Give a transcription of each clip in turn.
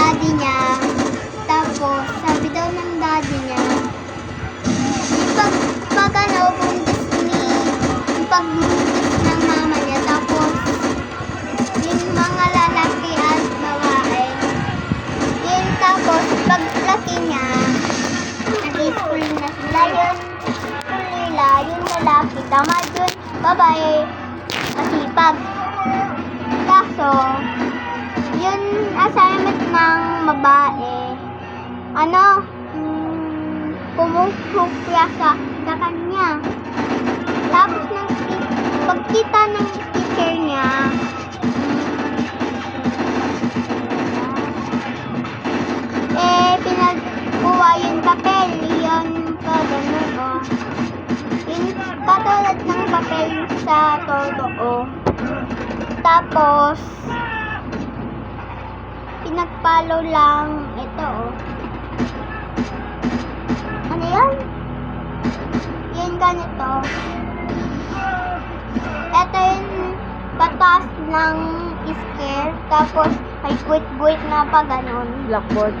daddy niya. Tapos, sabi daw ng daddy niya, pag ano, buntis yung pagbuntis ng mama niya. Tapos, yung mga lalaki at babae. Yun, tapos, paglaki niya, nag-school na sila. Yun, school nila, yung lalaki, tamad yun, babae, masipag. Kaso, yun assignment ng babae, pumupupya sa kanya. Tapos, pagkita ng teacher niya, pinagkuha yung papel, yun pa ganun, Yung katulad ng papel sa totoo. Tapos, pinagpalo lang ito, Ano yan? Yan ganito. Ito yung batas ng scare. Tapos, may guit-guit na pa ganun. Blackboard.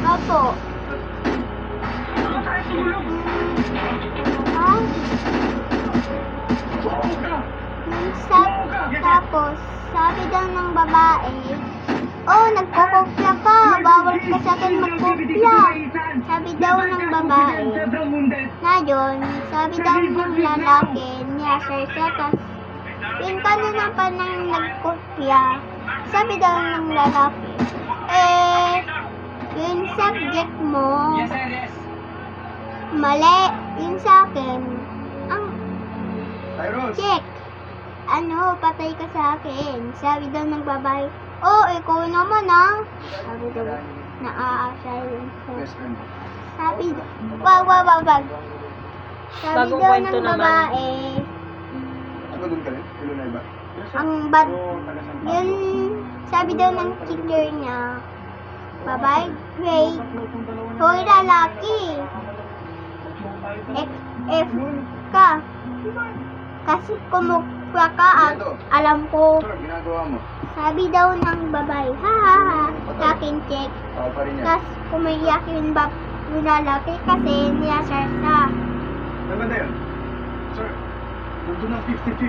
Opo. Tapos, sabi daw ng babae, nagkukopya ka, bawal ka sa akin magkopya. Sabi daw ng babae. Ngayon, sabi daw ng lalaki, niya sir, tapos, yung kanina pa nang nagkopya, sabi daw ng lalaki, yung subject mo, mali, yung sa akin, ang check. Patay ka sa akin. Sabi daw ng babae, ikaw naman Sabi daw, naaasay yun siya. Sabi daw, wag. Sabi Bagong daw kwento ng naman. babae, yun, sabi daw ng teacher niya, babae, grade, hoy lalaki, F ka. Kasi kumukha ka at alam ko. Sabi daw ng babae, ha, sa akin check. Tapos kumiyak yung lalaki kasi niyasar sa. Maganda yun. Sir, nandun ang 50-50.